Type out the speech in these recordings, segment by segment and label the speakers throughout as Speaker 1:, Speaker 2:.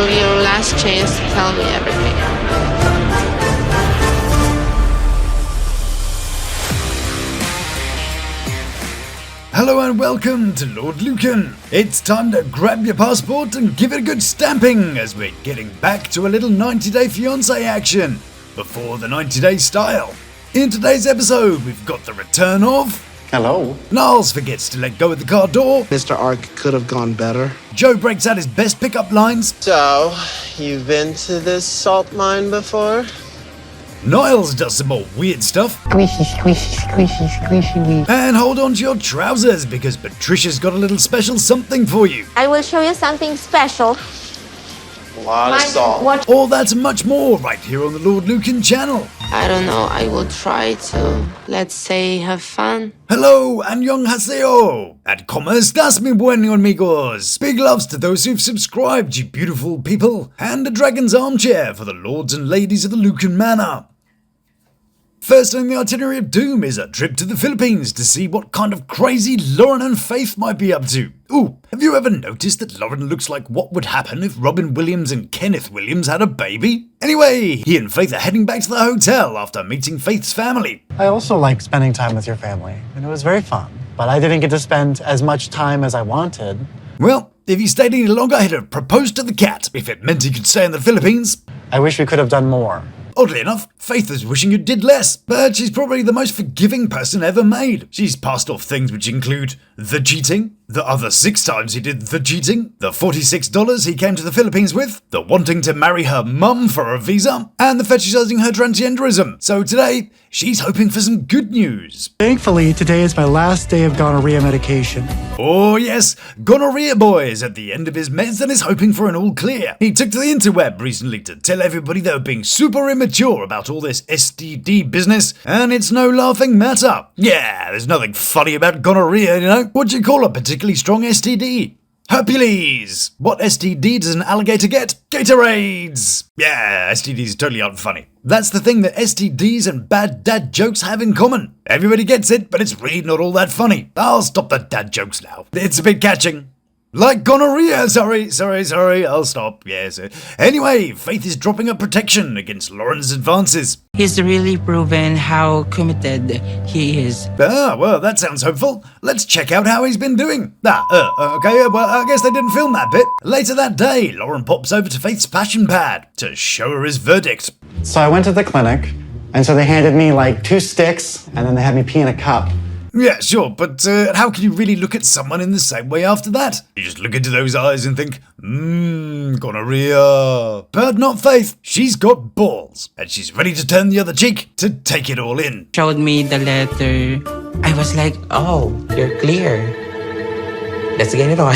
Speaker 1: literally your last chance to tell me everything.
Speaker 2: Hello and welcome to Lord Lukan. It's time to grab your passport and give it a good stamping as we're getting back to a little 90-day fiancé action before the 90-day style. In today's episode, we've got the return of...
Speaker 3: Hello.
Speaker 2: Niles forgets to let go of the car door.
Speaker 4: Mr. Ark could have gone better.
Speaker 2: Joe breaks out his best pickup lines.
Speaker 5: So, you've been to this salt mine before?
Speaker 2: Niles does some more weird stuff.
Speaker 6: Squishy, squishy, squishy, squishy wee.
Speaker 2: And hold on to your trousers because Patricia's got a little special something for you.
Speaker 7: I will show you something special.
Speaker 5: A lot of salt.
Speaker 7: What?
Speaker 2: All that and much more right here on the Lord Lukan channel.
Speaker 1: I don't know, I will try to, let's say, have fun.
Speaker 2: Hello, annyeonghaseyo! And como estas, mi buenos amigos? Big loves to those who've subscribed, you beautiful people. And a dragon's armchair for the lords and ladies of the Lukan Manor. First on the itinerary of doom is a trip to the Philippines to see what kind of crazy Lauren and Faith might be up to. Ooh, have you ever noticed that Lauren looks like what would happen if Robin Williams and Kenneth Williams had a baby? Anyway, he and Faith are heading back to the hotel after meeting Faith's family.
Speaker 3: I also like spending time with your family, and it was very fun. But I didn't get to spend as much time as I wanted.
Speaker 2: Well, if he stayed any longer, he'd have proposed to the cat if it meant he could stay in the Philippines.
Speaker 3: I wish we could have done more.
Speaker 2: Oddly enough, Faith is wishing you did less, but she's probably the most forgiving person ever made. She's passed off things which include the cheating, the other 6 times he did the cheating, the $46 he came to the Philippines with, the wanting to marry her mum for a visa, and the fetishizing her transgenderism. So today, she's hoping for some good news.
Speaker 8: Thankfully, today is my last day of gonorrhea medication.
Speaker 2: Oh yes, Gonorrhea Boy is at the end of his meds and is hoping for an all clear. He took to the interweb recently to tell everybody they were being super immature about all this STD business, and it's no laughing matter. Yeah, there's nothing funny about gonorrhea, you know? What do you call a particularly strong STD? Hercules! What STD does an alligator get? Gatorades! Yeah, STDs totally aren't funny. That's the thing that STDs and bad dad jokes have in common. Everybody gets it, but it's really not all that funny. I'll stop the dad jokes now. It's a bit catching. Like gonorrhea, sorry, I'll stop, yes. Anyway, Faith is dropping a protection against Lauren's advances.
Speaker 6: He's really proven how committed he is.
Speaker 2: Ah, well, that sounds hopeful. Let's check out how he's been doing. Okay, well, I guess they didn't film that bit. Later that day, Lauren pops over to Faith's passion pad to show her his verdict.
Speaker 3: So I went to the clinic, and so they handed me like 2 sticks, and then they had me pee in a cup.
Speaker 2: Yeah, sure, but how can you really look at someone in the same way after that? You just look into those eyes and think, gonorrhea. But not Faith. She's got balls, and she's ready to turn the other cheek to take it all in.
Speaker 6: Showed me the letter. I was like, oh, you're clear. Let's get it on.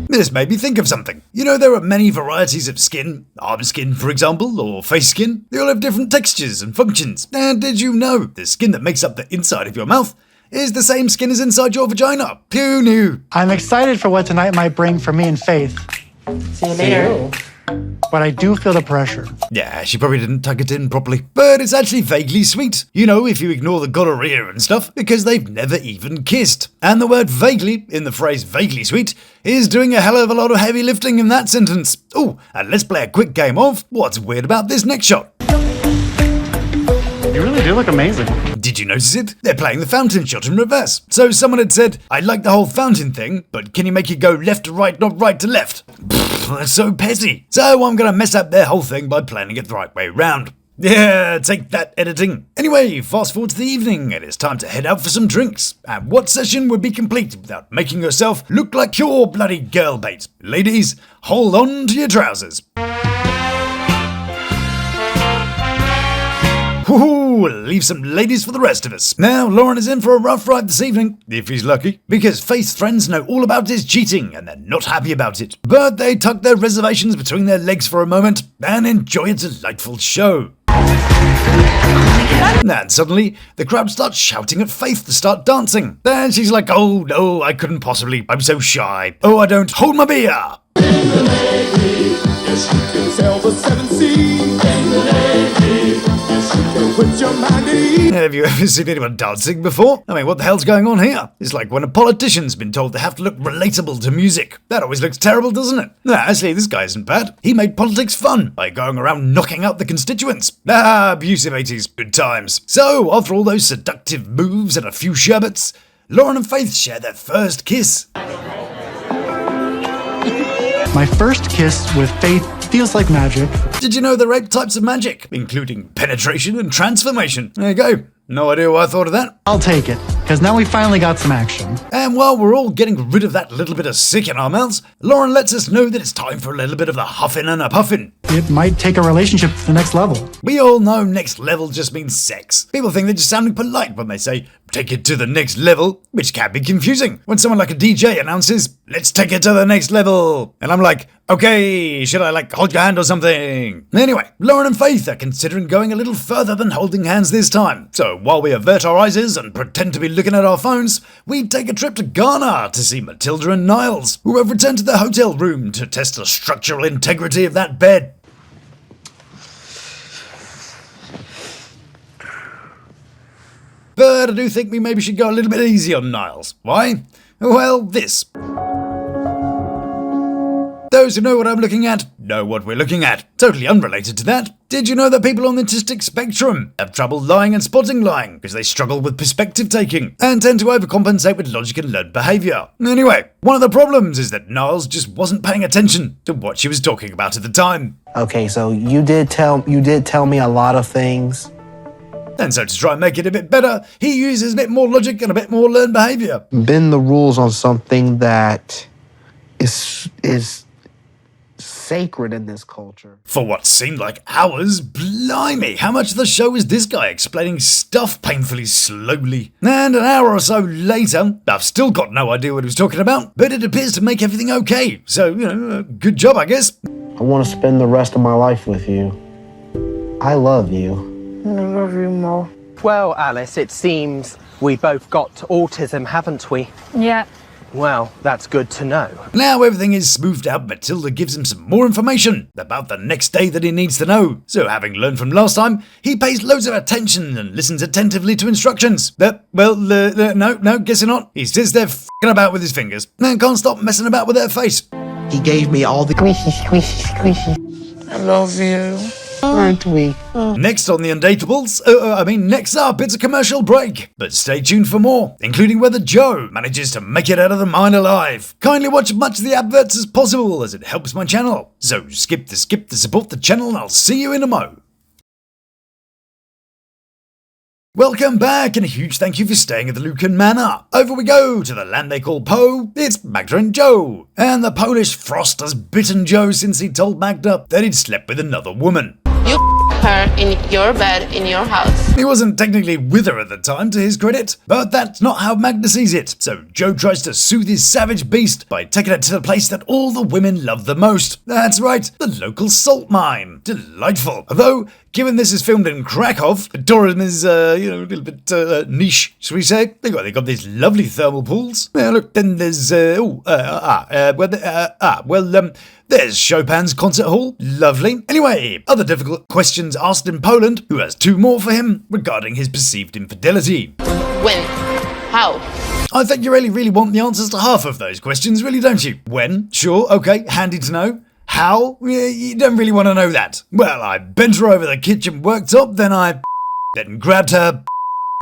Speaker 2: This made me think of something. You know, there are many varieties of skin. Arm skin, for example, or face skin. They all have different textures and functions. And did you know the skin that makes up the inside of your mouth is the same skin as inside your vagina? Who knew?
Speaker 8: I'm excited for what tonight might bring for me and Faith,
Speaker 6: See you later.
Speaker 8: but I do feel the pressure.
Speaker 2: Yeah, she probably didn't tuck it in properly. But it's actually vaguely sweet. You know, if you ignore the gonorrhea and stuff, because they've never even kissed. And the word vaguely, in the phrase vaguely sweet, is doing a hell of a lot of heavy lifting in that sentence. Oh, and let's play a quick game of what's weird about this next shot.
Speaker 3: You really do look amazing.
Speaker 2: Did you notice it? They're playing the fountain shot in reverse. So someone had said, I like the whole fountain thing, but can you make it go left to right, not right to left? Pfft, that's so petty. So I'm gonna mess up their whole thing by planning it the right way round. Yeah, take that, editing. Anyway, fast forward to the evening, and it's time to head out for some drinks. And what session would be complete without making yourself look like pure bloody girl bait? Ladies, hold on to your trousers. Woohoo! Leave some ladies for the rest of us. Now, Lauren is in for a rough ride this evening, if he's lucky, because Faith's friends know all about his cheating and they're not happy about it. But they tuck their reservations between their legs for a moment and enjoy a delightful show. And suddenly, the crowd starts shouting at Faith to start dancing. And she's like, oh no, I couldn't possibly, I'm so shy. Oh, I don't, hold my beer!
Speaker 9: Yes, you can sail the seven seas in the Navy. Yes, you can put your mind at ease.
Speaker 2: Have you ever seen anyone dancing before? I mean, what the hell's going on here? It's like when a politician's been told they have to look relatable to music. That always looks terrible, doesn't it? Nah, actually, this guy isn't bad. He made politics fun by going around knocking out the constituents. Ah, abusive 80s, good times. So, after all those seductive moves and a few sherbets, Lauren and Faith share their first kiss.
Speaker 8: My first kiss with Faith feels like magic.
Speaker 2: Did you know there are 8 types of magic, including penetration and transformation? There you go. No idea why I thought of that.
Speaker 8: I'll take it, because now we finally got some action.
Speaker 2: And while we're all getting rid of that little bit of sick in our mouths, Lauren lets us know that it's time for a little bit of the huffing and a puffing.
Speaker 8: It might take a relationship to the next level.
Speaker 2: We all know next level just means sex. People think they're just sounding polite when they say, take it to the next level, which can be confusing. When someone like a DJ announces, let's take it to the next level. And I'm like, okay, should I hold your hand or something? Anyway, Lauren and Faith are considering going a little further than holding hands this time. So while we avert our eyes and pretend to be looking at our phones, we take a trip to Ghana to see Matilda and Niles, who have returned to their hotel room to test the structural integrity of that bed. But I do think we maybe should go a little bit easy on Niles. Why? Well, this. Those who know what I'm looking at, know what we're looking at. Totally unrelated to that. Did you know that people on the autistic spectrum have trouble lying and spotting lying because they struggle with perspective taking and tend to overcompensate with logic and learned behaviour? Anyway, one of the problems is that Niles just wasn't paying attention to what she was talking about at the time.
Speaker 10: Okay, so you did tell me a lot of things.
Speaker 2: And so to try and make it a bit better, he uses a bit more logic and a bit more learned behaviour.
Speaker 10: Bend the rules on something that is sacred in this culture.
Speaker 2: For what seemed like hours, blimey, how much of the show is this guy explaining stuff painfully slowly? And an hour or so later, I've still got no idea what he was talking about, but it appears to make everything okay. So, good job, I guess.
Speaker 10: I want to spend the rest of my life with you. I love you.
Speaker 7: I love you more.
Speaker 5: Well, Alice, it seems we both got autism, haven't we?
Speaker 7: Yeah.
Speaker 5: Well, that's good to know.
Speaker 2: Now everything is smoothed out, Matilda gives him some more information about the next day that he needs to know. So having learned from last time, he pays loads of attention and listens attentively to instructions. No, guessing not. He sits there f***ing about with his fingers and can't stop messing about with her face.
Speaker 10: He gave me all the
Speaker 1: Squishy. I love you.
Speaker 10: aren't we?
Speaker 2: Next on the Undateables, next up, it's a commercial break. But stay tuned for more, including whether Joe manages to make it out of the mine alive. Kindly watch as much of the adverts as possible as it helps my channel. So skip to support the channel and I'll see you in a mo. Welcome back, and a huge thank you for staying at the Lukan Manor. Over we go to the land they call Poe. It's Magda and Joe. And the Polish frost has bitten Joe since he told Magda that he'd slept with another woman.
Speaker 1: You her in your bed in your house.
Speaker 2: He wasn't technically with her at the time, to his credit, but that's not how Magda sees it. So Joe tries to soothe his savage beast by taking it to the place that all the women love the most. That's right, the local salt mine. Delightful. Although, given this is filmed in Krakow, the tourism is, a little bit niche, shall we say? They got these lovely thermal pools. Look, then there's, there's Chopin's concert hall. Lovely. Anyway, other difficult questions asked in Poland, who has two more for him regarding his perceived infidelity.
Speaker 1: When? How?
Speaker 2: I think you really want the answers to half of those questions, really, don't you? When? Sure, okay, handy to know. How? You don't really want to know that. Well, I bent her over the kitchen worktop, then grabbed her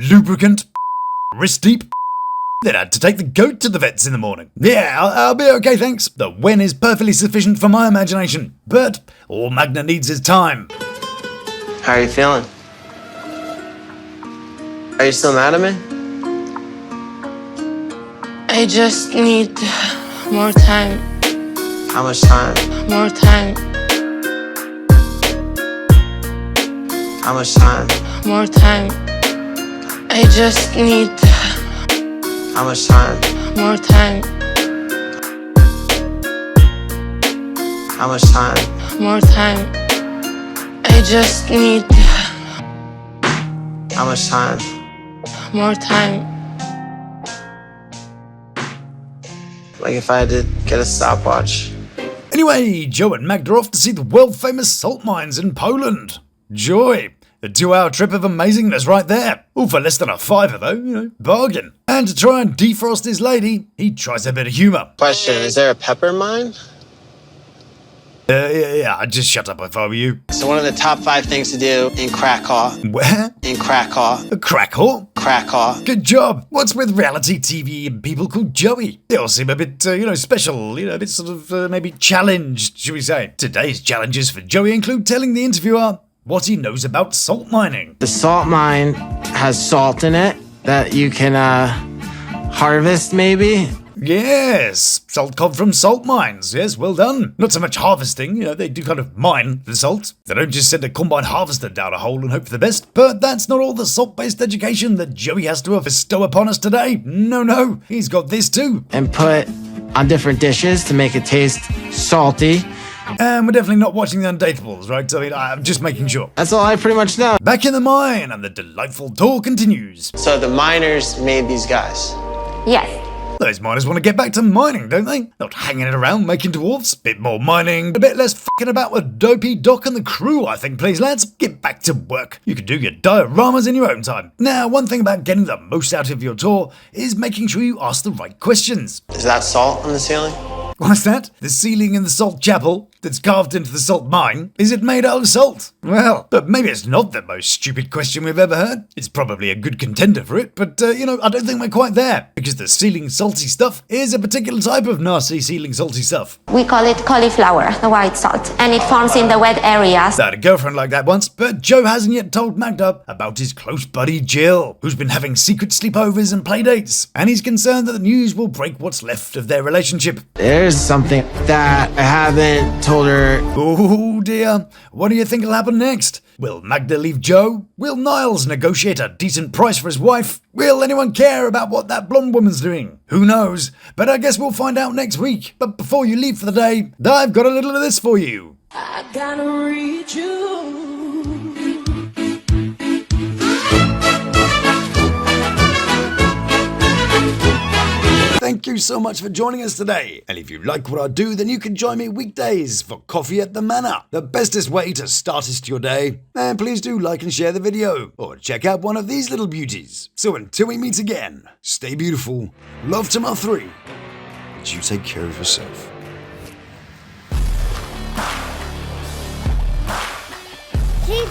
Speaker 2: lubricant wrist deep. Then I had to take the goat to the vets in the morning. Yeah, I'll be okay, thanks. The when is perfectly sufficient for my imagination. But all Magna needs is time.
Speaker 5: How are you feeling? Are you still mad at me?
Speaker 1: I just need more time.
Speaker 5: How much time?
Speaker 1: More time.
Speaker 5: How much time?
Speaker 1: More time. I just need
Speaker 5: How much time?
Speaker 1: more time.
Speaker 5: How much time?
Speaker 1: More time. I just need
Speaker 5: How much time?
Speaker 1: more time.
Speaker 5: Like if I had to get a stopwatch,
Speaker 2: Anyway, Joe and Magda are off to see the world-famous salt mines in Poland. Joy. A 2-hour trip of amazingness right there. All for less than a $5 though, bargain. And to try and defrost his lady, he tries a bit of humour.
Speaker 11: Question, is there a pepper mine?
Speaker 2: Yeah, I'd just shut up if I were you.
Speaker 11: So one of the top 5 things to do in Krakow.
Speaker 2: Where?
Speaker 11: In Krakow.
Speaker 2: Krakow?
Speaker 11: Krakow.
Speaker 2: Good job. What's with reality TV and people called Joey? They all seem a bit, special, a bit sort of, maybe challenged, should we say. Today's challenges for Joey include telling the interviewer what he knows about salt mining.
Speaker 6: The salt mine has salt in it that you can harvest, maybe.
Speaker 2: Yes, salt comes from salt mines. Yes, well done. Not so much harvesting, they do kind of mine the salt. They don't just send a combine harvester down a hole and hope for the best. But that's not all the salt-based education that Joey has to bestow upon us today. No, he's got this too.
Speaker 6: And put on different dishes to make it taste salty.
Speaker 2: And we're definitely not watching The Undateables, right? I mean, I'm just making sure.
Speaker 6: That's all I pretty much know.
Speaker 2: Back in the mine, and the delightful tour continues.
Speaker 11: So the miners made these guys.
Speaker 7: Yes.
Speaker 2: Those miners want to get back to mining, don't they? Not hanging it around making dwarfs. Bit more mining, a bit less fucking about with Dopey Doc and the crew, I think, please, lads. Get back to work. You can do your dioramas in your own time. Now, one thing about getting the most out of your tour is making sure you ask the right questions.
Speaker 11: Is that salt on the ceiling?
Speaker 2: What's that? The ceiling in the salt chapel that's carved into the salt mine? Is it made out of salt? Well, but maybe it's not the most stupid question we've ever heard. It's probably a good contender for it, but, I don't think we're quite there. Because the ceiling salty stuff is a particular type of nasty ceiling salty stuff.
Speaker 7: We call it cauliflower, the white salt, and it forms in the wet areas.
Speaker 2: I had a girlfriend like that once, but Joe hasn't yet told Magda about his close buddy Jill, who's been having secret sleepovers and playdates, and he's concerned that the news will break what's left of their relationship.
Speaker 6: There's something that I haven't told her.
Speaker 2: Oh dear, what do you think will happen next? Will Magda leave Joe? Will Niles negotiate a decent price for his wife? Will anyone care about what that blonde woman's doing? Who knows? But I guess we'll find out next week. But before you leave for the day, I've got a little of this for you.
Speaker 9: I gotta read you.
Speaker 2: Thank you so much for joining us today. And if you like what I do, then you can join me weekdays for Coffee at the Manor, the bestest way to start your day. And please do like and share the video, or check out one of these little beauties. So until we meet again, stay beautiful, love to my 3, but you take care of yourself.
Speaker 12: Keep